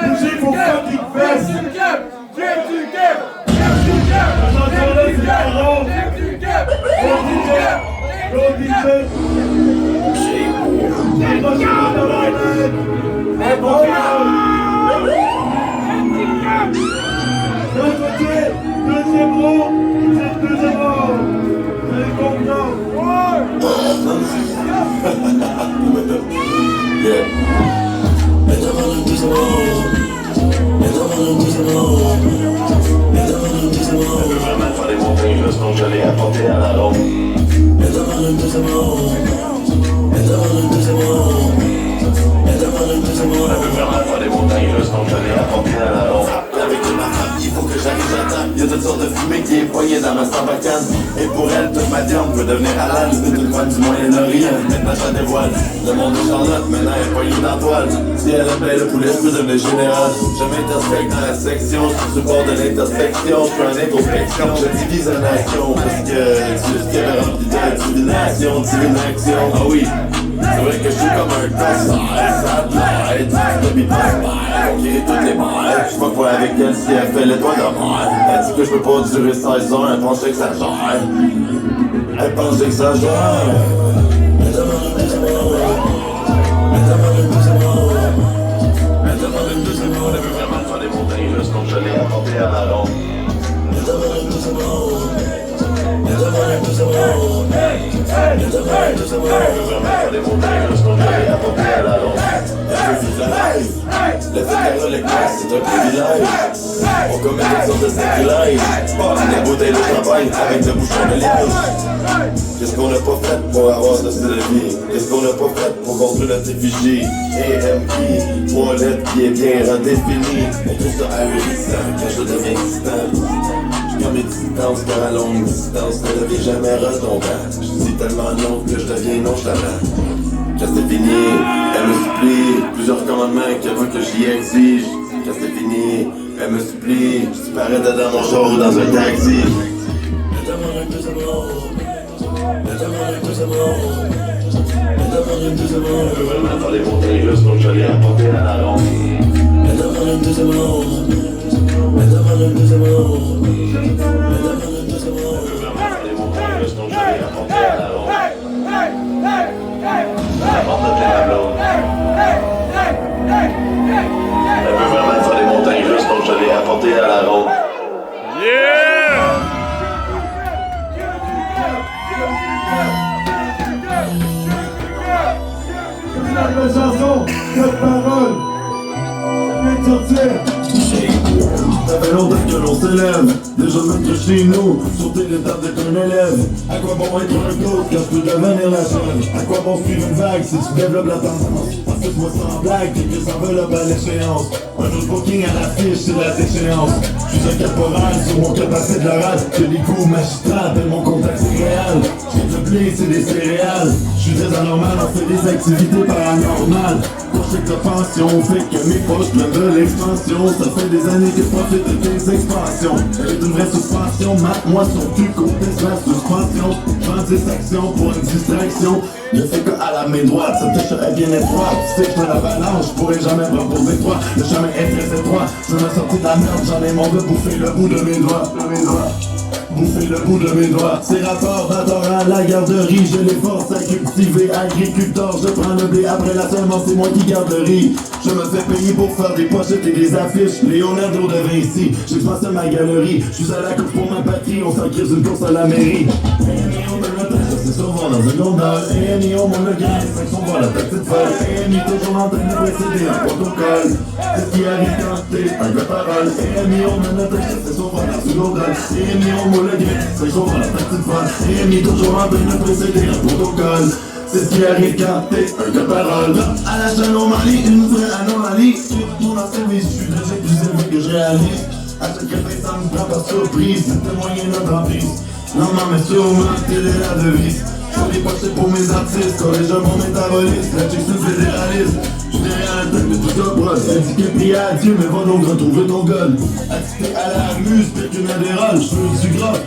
Bougez vos fucking fesses. Deuxième rang, vous avez confiance. Vraiment faire des montagnes russes, donc je l'ai apporté à la ronde. On veut vraiment faire des montagnes russes, donc je l'ai apporté à la ronde. Avec ma femme, il faut que j'arrive à temps. Y'a toutes sortes de fumée qui est poignée dans ma sambacane. Et pour elle, toute ma viande peut devenir halal. C'est une femme du Moyen-Orient, maintenant je la dévoile. Le monde de Charlotte, maintenant elle est poignée dans la toile. Si elle aime le poulet, je peux devenir général. Je m'introspecte dans la section, je suis sur le bord de l'introspection. Je fais une introspection, je divise la nation. Parce que tu ce qu'elle est rempli de divination, divination. Ah oui, c'est vrai que je suis comme un cancer, ça t'aide, je me pas on guérit toutes les balles. Je vois quoi avec elle si elle fait les doigts de mal. Elle dit que je peux pas durer 16 ans, elle pense que j'exagère. Elle pense que j'exagère. Elle demande une deuxième heure. Elle demande une deuxième heure. Elle demande une deuxième heure. Elle veut vraiment faire des montagnes russes comme je l'ai apporté à la ronde. Elle demande une deuxième heure. Elle demande une deuxième heure. Elle demande une deuxième heure. Elle veut vraiment faire des montagnes russes comme je l'ai apporté à la ronde. Elle veut vivre la life. Le fait qu'elle les classes, c'est un privilège. On commet toutes sortes de sacrilèges. Passe des bouteilles de champagne avec le bouchon de liège. Qu'est-ce qu'on n'a pas fait pour avoir ce style de vie? Qu'est-ce qu'on n'a pas fait pour construire notre effigie? AMI, 3 lettres qui est bien redéfinie. On trouve ça ahurissant quand je deviens distant. Je prends mes distances car à longue distance ne devient jamais redondant. Je dis tellement non que je deviens nonchalant. Quand c'est fini, elle me supplie. Plusieurs commandements qu'elle veut que j'y exige. Quand c'est fini, elle me supplie. Je disparais dans mon char ou dans un taxi. Elle demande un deuxième mot. Elle demande un deuxième mot. Elle demande un deuxième mot. Elle veut vraiment faire des montagnes russes donc je l'ai apporté à la ronde. Elle demande un deuxième mot. Elle demande un deuxième mot. Elle demande un deuxième mot. Elle veut vraiment faire des montagnes russes donc je l'ai apporté à la ronde. La porte de la blonde. Elle veut vraiment faire des montagnes russes donc je l'ai apporté à la ronde. Yeah! La belle chanson, cette parole, vient de sortir. Ça fait longtemps que l'on s'élève, déjà mettre chez nous, sauter l'étape d'être un élève. À quoi bon être un goût quand je peux devenir la chaîne? À quoi bon suivre une vague si tu développes la tendance? Parce que moi sans blague, t'es que s'enveloppe à l'échéance. Un autre booking à l'affiche, c'est la déchéance. Je suis un caporal, sur mon capacité de l'oral. J'ai des coups magistrats, tel mon contact c'est réel. J'ai de blé, c'est des céréales. Je suis très anormal, on fait des activités paranormales. Pour chaque pension, fait que mes poches pleines de l'expansion. Ça fait des années que je profite de tes expansions. Elle est une vraie suspension, mate-moi sur du conteste la suspension. Prends 10 actions pour une distraction. Je fais que à la main droite, ça touche est bien étroite. Tu sais que je la balance, je pourrais jamais me reposer toi. Le chemin est très étroit, je me sortis de la merde, j'en ai mon de bouffer le bout de mes doigts. Bouffer le bout de mes doigts. Ces rapports battant à la garderie, je les force à cultiver, agriculteur. Je prends le blé après la semence, c'est moi qui garde le riz. Je me fais payer pour faire des pochettes et des affiches. Leonardo da Vinci, j'expanse ma galerie. Je suis à la course pour ma patrie, on s'en crise une course à la mairie. C'est souvent dans un gondole. AMI, on monte le grain, 500 voix la petite folle. AMI, toujours en train de précéder un protocole. C'est ce qui arrive quand t'es un gars parole. AMI, on mène le texte, c'est souvent dans une gondole. AMI, on monte le grain, 500 voix la petite folle. AMI, toujours en train de précéder un protocole. C'est ce qui arrive quand t'es un gars parole. À la chaîne au Mali, une vraie anomalie. Tout mon service, je suis déjà plus élevé que je réalise. À chaque réveil, ça me prend par surprise. C'est témoigner notre emprise. Non, mais sûrement, telle est la devise. J'en ai poché pour mes artistes, corrige mon métabolisme. La chick, c'est le fédéralisme. J'suis derrière la tête de tout le brosse. Indiqué, prie à Dieu, mais va donc retrouver ton gun. Attité à la muse, pire qu'une adérale. J'veux du gras,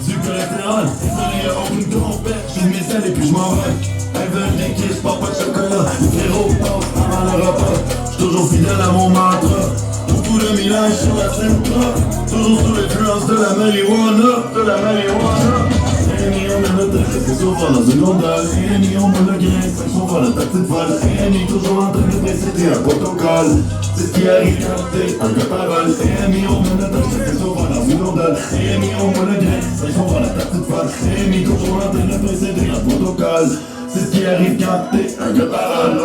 du collatéral. Désolé, y'a aucune compète. J'fais mes ailes et puis j'm'en vais. Elles veulent des kisses, pas de chocolat. Les frérots passent avant leur passer ultra, toujours sous l'influence de la marijuana. Un million de notes, c'est souvent dans une gondole. Un million de degrés, c'est souvent dans ta petite folle. Un est toujours en train de précéder un protocole. C'est ce qui arrive quand t'es un gars parole. Un million de notes, c'est souvent dans une gondole. Un million de degrés, c'est souvent dans ta petite folle. Un est toujours en train de précéder un protocole. C'est ce qui arrive quand t'es un gars parole.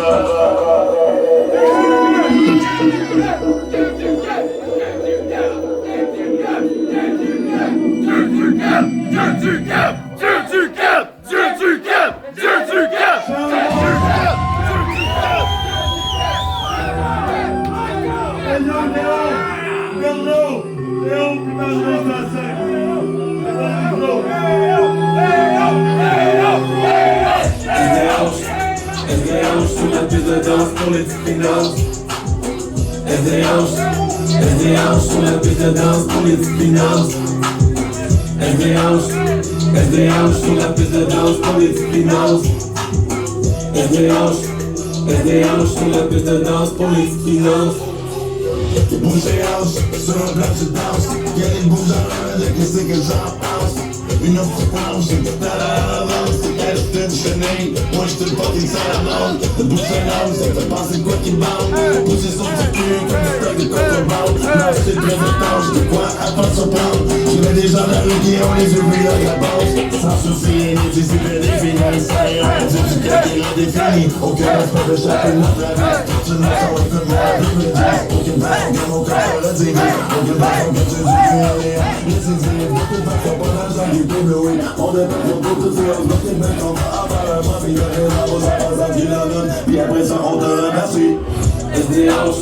SDH sur la piste de danse pour les petites finances. SDH sur la piste de danse pour les petites finances. SDH sur la piste de danse pour les petites finances. SDH sur la piste de danse pour les petites finances. Les bouger house, sur un bloc je danse. Y'a des bouges dans le qu'est-ce que j'en pense. Une autre planche, une petite à l'avance. C'est chenille, moi j'te fucking salamande. Le bouche de l'âme, ça fait penser quoi qui bande. Pousser son petit cul comme du stock de contrebande. Non, c'est très étanche, de quoi à pas surprendre. Je mets des gens dans la rue qui ont les yeux brillants à la base. Sans souci, ni des idées définies. Ça y est, on dit du gars qui l'indéfini. Aucun aspect de chacun de notre vie. Tu n'as pas un peu moins de me dire. Aucune façon que mon corps soit le divin. Aucune façon que tu dis rien. Décisif, beaucoup de façons pas d'argent qui t'éblouit. On dépend pour tout ça, on se bat on va avoir un mois, puis y'a rien à vos affaires qui la donnent. Puis après ça, on te remercie. SDH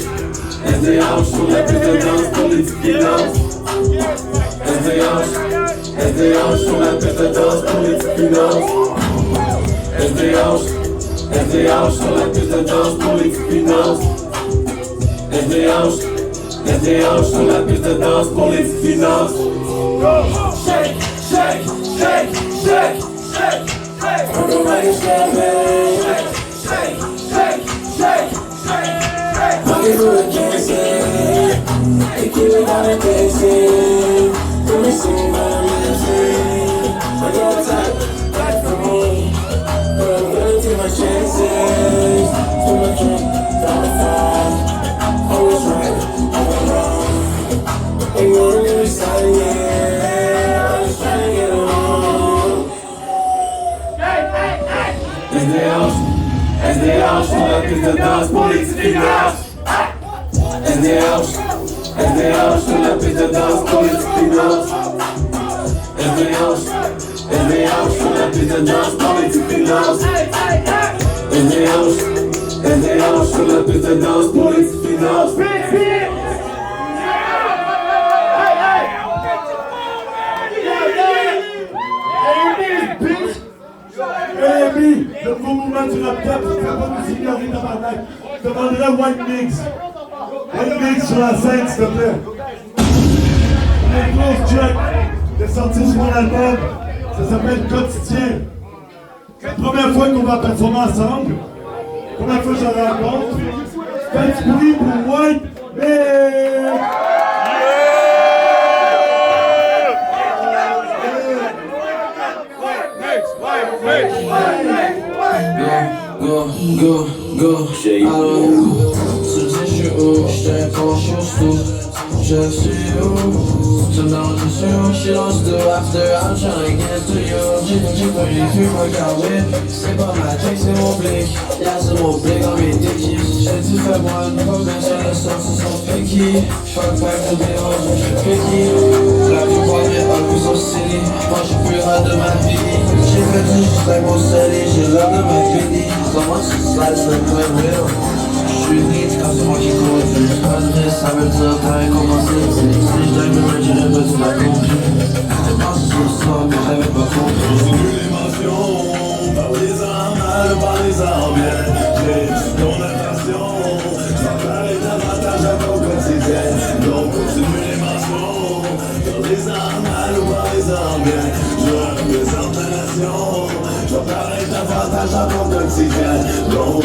sur la piste de danse pour les petites finances. SDH sur la piste de danse pour les petites finances. SDH sur la piste de danse pour les petites finances. SDH sur la piste de danse pour les petites finances. Shake, shake, shake, shake, shake. Everybody shake, shake, shake, shake, shake. Fucking who I can't say. They keep it on the pacing. Let me see my music. I got time, back for me. But I'm gonna take my chances. Too much drink, down the fire. Always right, always wrong. Ain't gonna leave me silent. I'm just trying to get along. SDH sur la piste de danse pour les petites finances. SDH sur la piste de danse pour les petites finances. SDH sur la piste de danse pour les petites finances. SDH sur la piste de danse pour les petites finances. Baby, le gros mouvement du rap cap, tu peux pas nous ignorer tabarnak. Je demanderais White Mix. White Mix sur la scène, s'il te plaît. On a un close check de sortie sur mon album. Ça s'appelle Quotidien. C'est la première fois qu'on va performer ensemble. Première fois que je la rencontre. Faites du bruit pour White Mix. Go, alors, tu dis je suis où, je te réponds, je suis au sous. Je suis où, tu me demandes je suis où, je suis lost to after, I'm trying to get to you. J'ai pas les vues, regardez, c'est pas ma check, c'est mon blick. Y'a c'est mon blick dans mes dickies. J'ai dit fais-moi une promesse, sur le son, c'est son picky. Fuck back to the home, je suis picky. La plupart des albums sont silly, moi j'ai plus hâte de ma vie. J'ai fait du juste avec mon celly, j'ai l'air de ma vie. Comment tu slides sur le plein wheel? J'suis neat quand c'est moi qui conduis. J'padrais, ça veut dire t'avais commencé. Si j'd'aime le j'irais pas tu l'as compris. T'es pensé sur ça mais j'avais pas compris. J'ai vu l'émotion, par les armes mal, par les armes bien. J'ai eu ton attention, j'en parlais davantage à ton quotidien. Donc continue l'émotion, par les armes mal, par les armes bien. Je représente la nation, j'en parlais davantage. davantage en ton quotidien. Donc,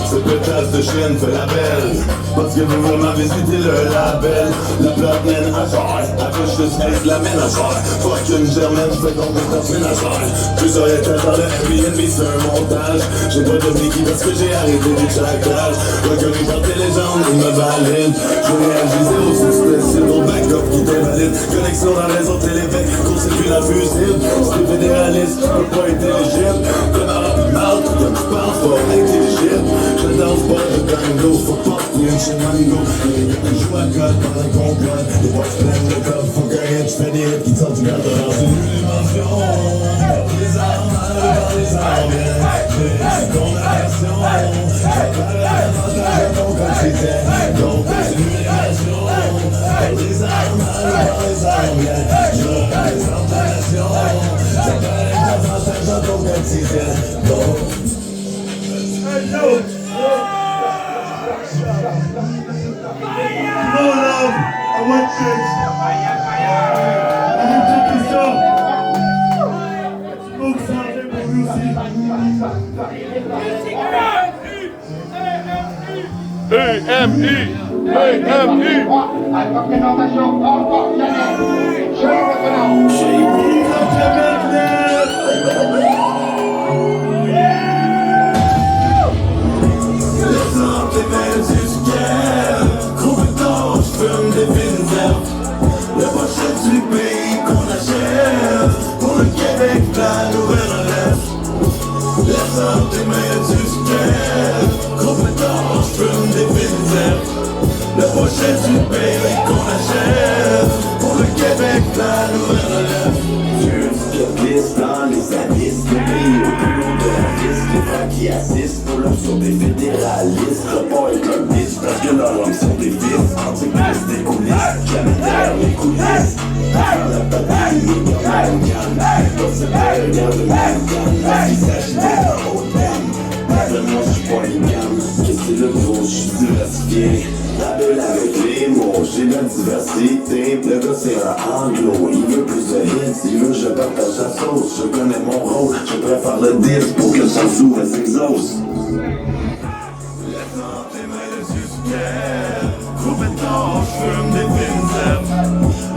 ce pétasse de chienne fait la belle, parce que vous vraiment visiter le label. La plate mène à joie, accroche le space, la mène à joie. Fuck une germaine, j'fais compétence ménagère. Plusieurs étages dans le Airbnb, c'est un montage. J'ai pas de Mickey parce que j'ai arrêté du chacage. Reconnu par tes légendes, ils me valident. Je réagis zéro suspect, c'est ton backup qui t'invalide. Connexion dans les autres télévèques, constitue la fusible. C'est fédéraliste, tu peux pas être éligible. Connard à plus mal, comme tu penses pas intelligible. Je danse pas de tango, faut pas courir chez Mango. Je joue à code pendant qu'on code. Les boîtes pleines de codes, faut qu'un hit, j'fais des hits qui sortent du cadre dans une dimension. Les armes, dans les armes, j'ai ton aversion. J'ai pas l'avantage à ton quotidien. Donc c'est une élévation. Les armes, dans les armes, je représente la nation. J'ai pas l'avantage à ton quotidien. Donc No love, I want sex. I need to kiss her. Smoke some for music. Le prochain du pays qu'on achève. Pour le Québec, la nouvelle relève. Laisse en tes mains du scared. Compétence, fume des pinzers. Le prochain du pays qu'on achève. Pour le Québec, la nouvelle relève. Je glisse dans les abysses. Le pays au plus haut de la liste. Les frères qui assistent pour l'option des fédéralistes. Report et communistes parce que leurs hommes sont des fils. Antichrist des coulisses, jamais derrière les coulisses. Faire la bataille, il y en a une gamme. Pas se faire, regarde le même gamme. Il s'agit d'un haut thème. Vraiment, je suis pas une gamme. Qu'est-ce que c'est le gros, je suis diversifié. La belle avec les mots, j'ai la diversité. Le gars c'est un anglo, il veut plus de hits, il veut je partage la sauce. Je connais mon rôle, je préfère le disque pour que le son s'ouvre et s'exauce. Laisse en tes mains le suspect. Coupe et tord, j'fume des pinzers.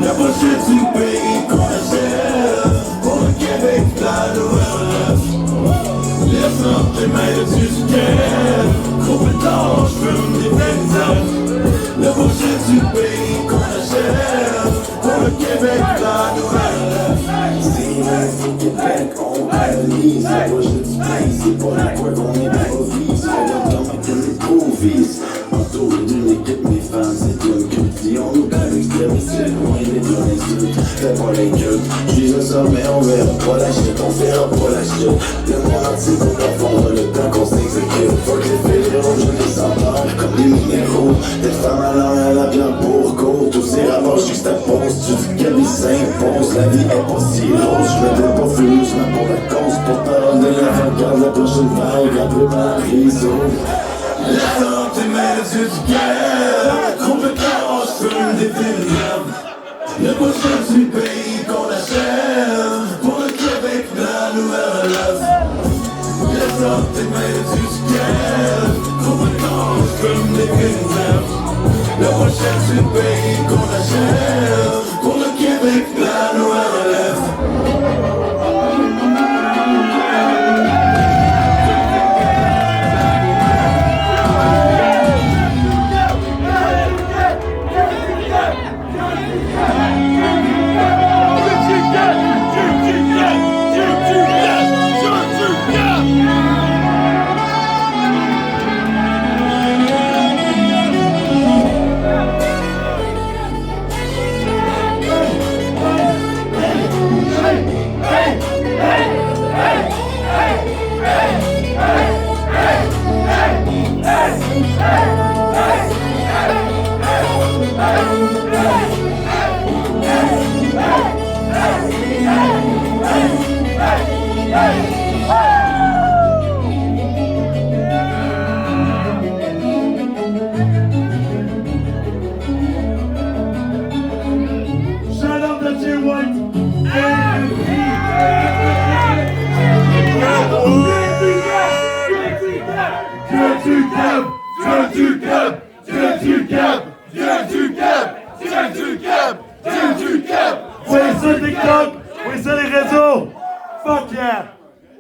La pochette du pays qu'on achève. Pour le Québec, la nouvelle relève. Laisse en tes mains le suspect. Coupe et tord, j'fume des pinzers. La pochette du pays qu'on achève. Pour le Québec, la nouvelle relève. C'est lundi Québec, on analyse. La pochette du pays, c'est pas la quoi qu'on improvise. Regarde comment que les prouvisent. Entouré d'une équipe, mes fans, c'est une culte. Si on nous parle extrême, c'est loin d'être une insulte. Fais pas l'inculte, j'suis un sommet, on verra pas la chute, on verra pas la chute. Le monde entier pour confondre le temps qu'on s'exécute. Faut que les fédéraux, je les entends comme des minéraux. Des femmes à l'heure, la bière pour côte. Tous ces rapports juxtaposent, tu dis qu'elle s'impose. La vie est pas si rose, je me donne pas furieusement pour la cause. Pour parole de l'avant-garde, la prochaine vague, après ma réseau. Laisse en tes mains du guerre. Compétence, fume des films. Le prochain du pays qu'on achève. Pour le Québec, la nouvelle relève. Laisse en tes mains du guerre. Compétence, fume des films. Le prochain du pays qu'on achève. Pour le Québec, la nouvelle relève. du Cap, Dieu du Cap, Dieu du Cap, Dieu du Cap, Dieu du Cap, Dieu du Cap. Oui, c'est TikTok, oui, c'est les réseaux. Fuck yeah.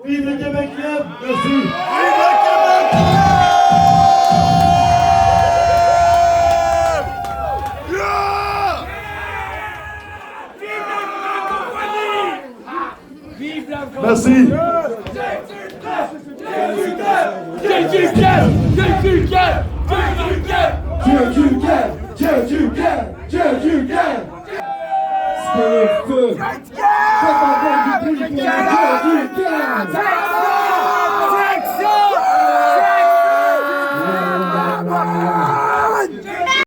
Vive le Québec libre, merci. Vive le Québec Merci. Faites un bon du bruit pour le Dieu du Cap.